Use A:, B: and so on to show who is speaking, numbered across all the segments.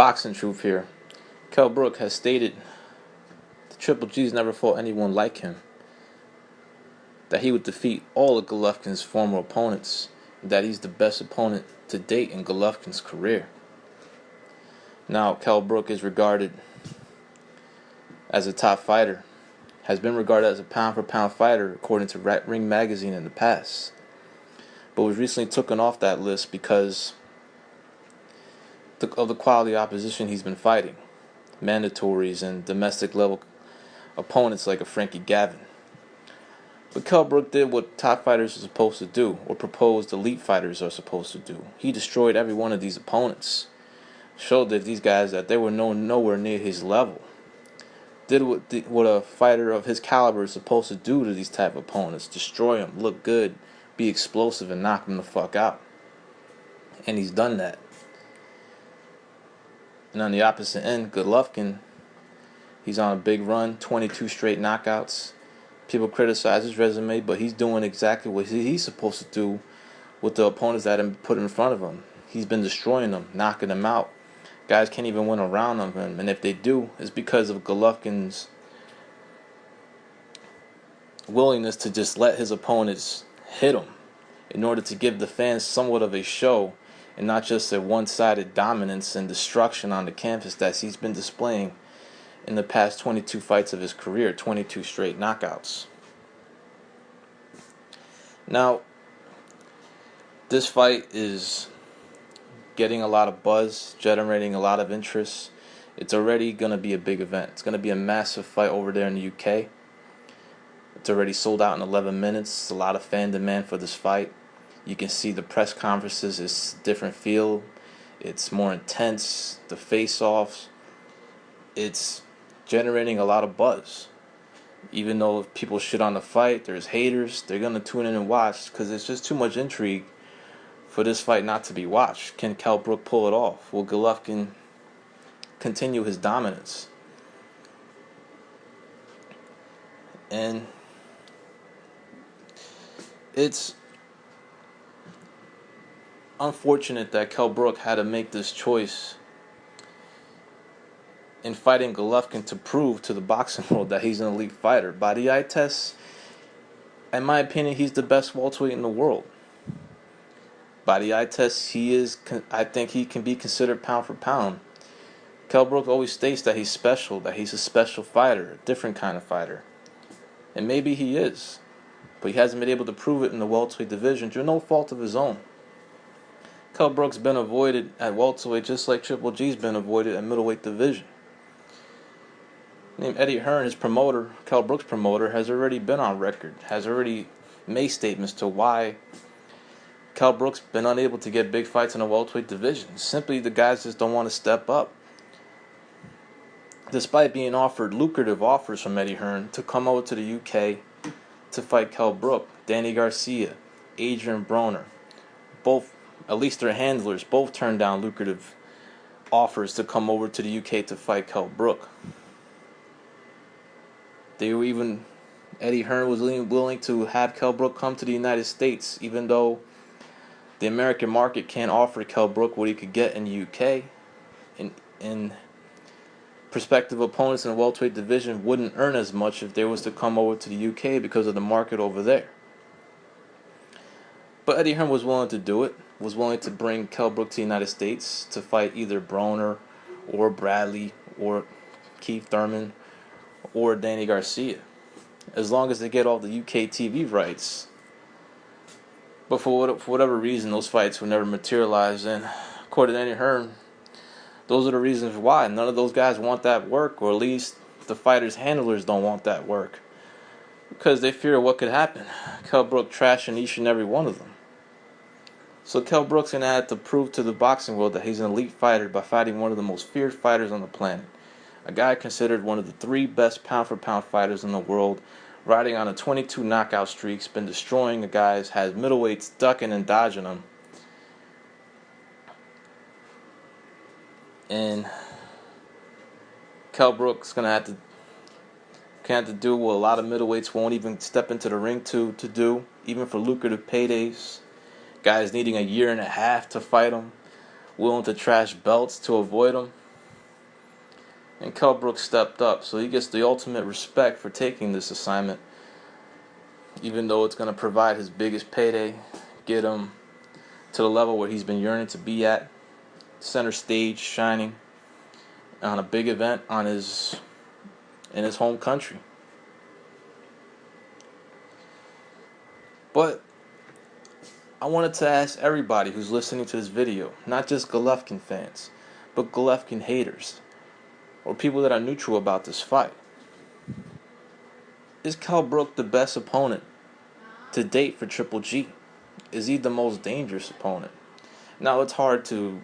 A: Boxing truth here. Kell Brook has stated the Triple G's never fought anyone like him, that he would defeat all of Golovkin's former opponents, and that he's the best opponent to date in Golovkin's career. Now, Kell Brook is regarded as a top fighter, has been regarded as a pound-for-pound fighter according to Ring Magazine in the past, but was recently taken off that list because of the quality opposition he's been fighting, mandatories and domestic level opponents like a Frankie Gavin. But Kell Brook did what top fighters are supposed to do, or proposed elite fighters are supposed to do. He destroyed every one of these opponents, showed that these guys that they were nowhere near his level. Did what a fighter of his caliber is supposed to do to these type of opponents: destroy them, look good, be explosive, and knock them the fuck out. And he's done that. And on the opposite end, Golovkin, he's on a big run, 22 straight knockouts. People criticize his resume, but he's doing exactly what he's supposed to do with the opponents that have put in front of him. He's been destroying them, knocking them out. Guys can't even win around him, and if they do, it's because of Golovkin's willingness to just let his opponents hit him in order to give the fans somewhat of a show, and not just a one-sided dominance and destruction on the canvas that he's been displaying in the past 22 fights of his career, 22 straight knockouts. Now, this fight is getting a lot of buzz, generating a lot of interest. It's already going to be a big event. It's going to be a massive fight over there in the UK. It's already sold out in 11 minutes. It's a lot of fan demand for this fight. You can see the press conferences. It's a different feel. It's more intense. The face-offs. It's generating a lot of buzz. Even though if people shit on the fight, there's haters, they're going to tune in and watch because it's just too much intrigue for this fight not to be watched. Can Kell Brook pull it off? Will Golovkin continue his dominance? And it's unfortunate that Kell Brook had to make this choice in fighting Golovkin to prove to the boxing world that he's an elite fighter. By the eye test, in my opinion, he's the best welterweight in the world. By the eye test, I think he can be considered pound for pound. Kell Brook always states that he's special, that he's a special fighter, a different kind of fighter. And maybe he is, but he hasn't been able to prove it in the welterweight division through no fault of his own. Kell Brook's been avoided at welterweight just like Triple G's been avoided at middleweight division. Named Eddie Hearn, his promoter, Kell Brook's promoter, has already been on record, has already made statements to why Kell Brook's been unable to get big fights in the welterweight division. Simply, the guys just don't want to step up. Despite being offered lucrative offers from Eddie Hearn to come over to the UK to fight Kell Brook, Danny Garcia, Adrian Broner, both, at least their handlers, both turned down lucrative offers to come over to the UK to fight Kell Brook. Eddie Hearn was willing to have Kell Brook come to the United States, even though the American market can't offer Kell Brook what he could get in the UK. And prospective opponents in the welterweight division wouldn't earn as much if they was to come over to the UK because of the market over there. But Eddie Hearn was willing to do it, was willing to bring Kell Brook to the United States to fight either Broner or Bradley or Keith Thurman or Danny Garcia, as long as they get all the UK TV rights. But for whatever reason, those fights were never materialized, and according to Eddie Hearn, those are the reasons why. None of those guys want that work, or at least the fighters' handlers don't want that work, because they fear what could happen. Kell Brook trashing each and every one of them. So Kell Brook's going to have to prove to the boxing world that he's an elite fighter by fighting one of the most feared fighters on the planet. A guy considered one of the 3 best pound-for-pound fighters in the world, riding on a 22 knockout streak, been destroying the guys, has middleweights ducking and dodging them. And Kell Brook's going to have to do what a lot of middleweights won't even step into the ring to do, even for lucrative paydays. Guys needing a year and a half to fight him, willing to trash belts to avoid him. And Kell Brook stepped up, so he gets the ultimate respect for taking this assignment, even though it's going to provide his biggest payday, get him to the level where he's been yearning to be at, center stage, shining on a big event in his home country. But I wanted to ask everybody who's listening to this video, not just Golovkin fans, but Golovkin haters, or people that are neutral about this fight. Is Kell Brook the best opponent to date for Triple G? Is he the most dangerous opponent? Now, it's hard to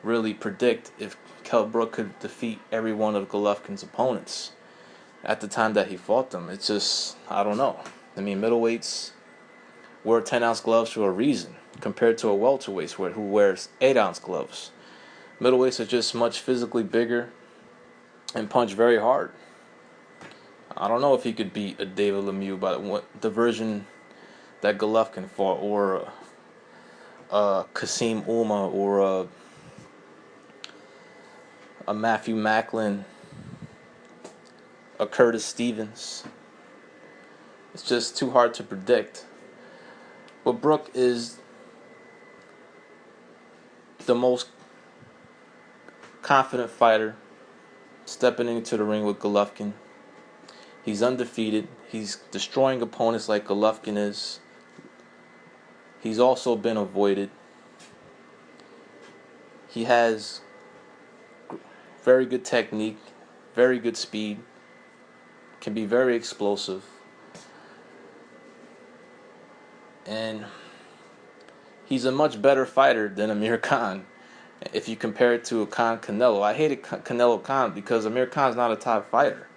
A: really predict if Kell Brook could defeat every one of Golovkin's opponents at the time that he fought them. It's just, I don't know. I mean, middleweights wear 10-ounce gloves for a reason, compared to a welterweight who wears 8-ounce gloves. Middleweights are just much physically bigger and punch very hard. I don't know if he could beat a David Lemieux, but the version that Golovkin fought, or Kasim Ulma, or a Matthew Macklin, a Curtis Stevens. It's just too hard to predict. But Brook is the most confident fighter stepping into the ring with Golovkin. He's undefeated. He's destroying opponents like Golovkin is. He's also been avoided. He has very good technique, very good speed, can be very explosive. And he's a much better fighter than Amir Khan if you compare it to Khan Canelo. I hated Canelo Khan because Amir Khan's not a top fighter.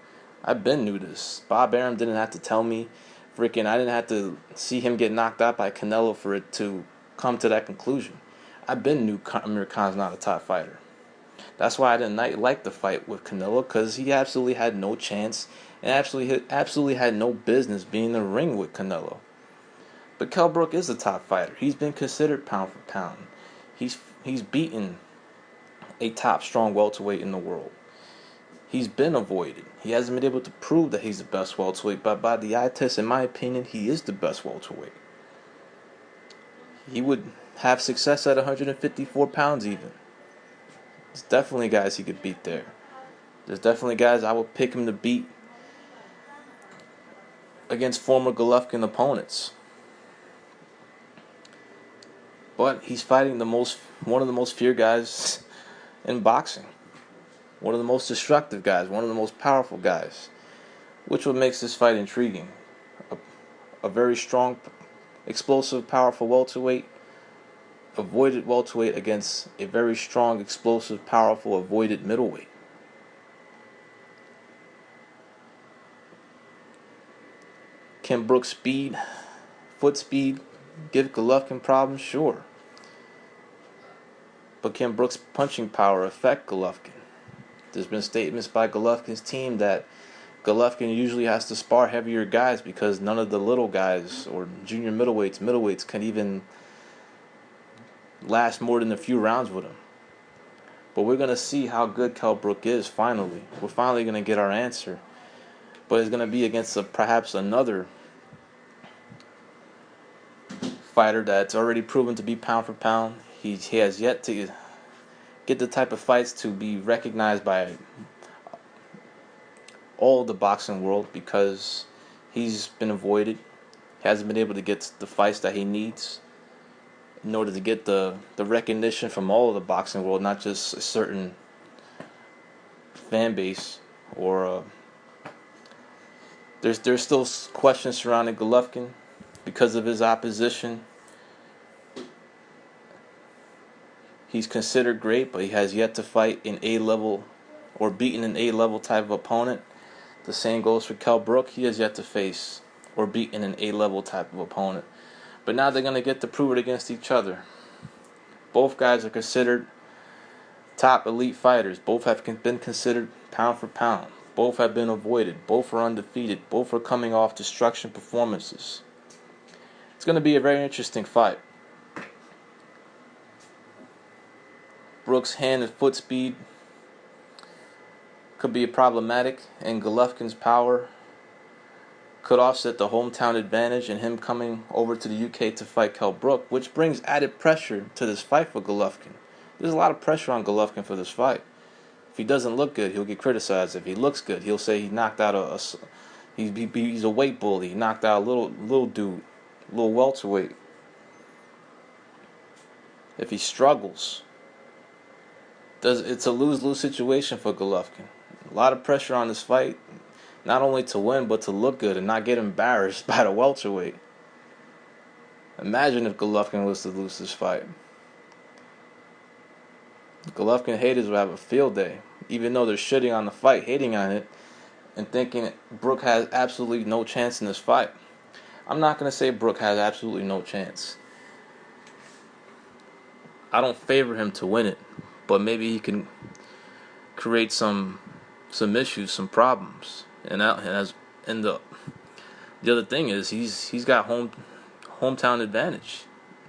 A: I've been knew this. Bob Arum didn't have to tell me. I didn't have to see him get knocked out by Canelo for it to come to that conclusion. I've been knew Amir Khan's not a top fighter. That's why I didn't like the fight with Canelo, because he absolutely had no chance and absolutely had no business being in the ring with Canelo. But Kell Brook is a top fighter. He's been considered pound for pound. He's beaten a top strong welterweight in the world. He's been avoided. He hasn't been able to prove that he's the best welterweight, but by the eye test, in my opinion, he is the best welterweight. He would have success at 154 pounds even. There's definitely guys he could beat there. There's definitely guys I would pick him to beat against former Golovkin opponents. But he's fighting one of the most feared guys in boxing. One of the most destructive guys, one of the most powerful guys. Which what makes this fight intriguing. A very strong, explosive, powerful welterweight, avoided welterweight against a very strong, explosive, powerful, avoided middleweight. Can Brook's speed, foot speed, give Golovkin problems? Sure. But can Brook's punching power affect Golovkin? There's been statements by Golovkin's team that Golovkin usually has to spar heavier guys because none of the little guys or junior middleweights can even last more than a few rounds with him. But we're going to see how good Kell Brook is finally. We're finally going to get our answer. But it's going to be against perhaps another fighter that's already proven to be pound for pound. He has yet to get the type of fights to be recognized by all the boxing world because he's been avoided. He hasn't been able to get the fights that he needs in order to get the recognition from all of the boxing world, not just a certain fan base. Or there's still questions surrounding Golovkin because of his opposition. He's considered great, but he has yet to fight an A-level or beaten an A-level type of opponent. The same goes for Kell Brook. He has yet to face or beaten an A-level type of opponent. But now they're going to get to prove it against each other. Both guys are considered top elite fighters. Both have been considered pound for pound. Both have been avoided. Both are undefeated. Both are coming off destruction performances. It's going to be a very interesting fight. Brook's hand and foot speed could be problematic, and Golovkin's power could offset the hometown advantage and him coming over to the UK to fight Kell Brook, which brings added pressure to this fight for Golovkin. There's a lot of pressure on Golovkin for this fight. If he doesn't look good, he'll get criticized. If he looks good, he'll say he knocked out he's a weight bully. He knocked out a little dude, little welterweight. If he struggles, it's a lose-lose situation for Golovkin. A lot of pressure on this fight, not only to win, but to look good and not get embarrassed by the welterweight. Imagine if Golovkin was to lose this fight. Golovkin haters will have a field day, even though they're shitting on the fight, hating on it, and thinking Brook has absolutely no chance in this fight. I'm not going to say Brook has absolutely no chance. I don't favor him to win it, but maybe he can create some issues, some problems. And the other thing is he's got hometown advantage.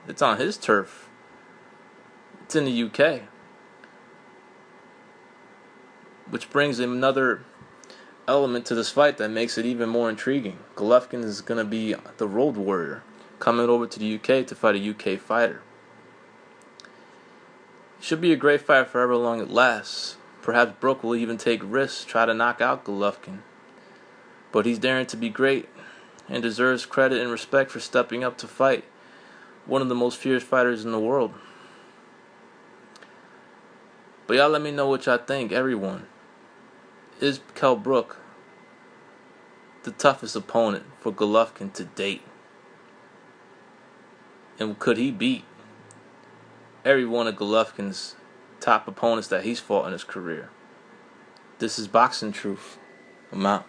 A: It's on his turf. It's in the UK, which brings him another element to this fight that makes it even more intriguing. Golovkin is going to be the road warrior coming over to the UK to fight a UK fighter. Should be a great fight for however long it lasts. Perhaps Brook will even take risks, try to knock out Golovkin. But he's daring to be great and deserves credit and respect for stepping up to fight one of the most fierce fighters in the world. But y'all let me know what y'all think, everyone. Is Kell Brook the toughest opponent for Golovkin to date? And could he beat every one of Golovkin's top opponents that he's fought in his career? This is Boxing Truth. I'm out.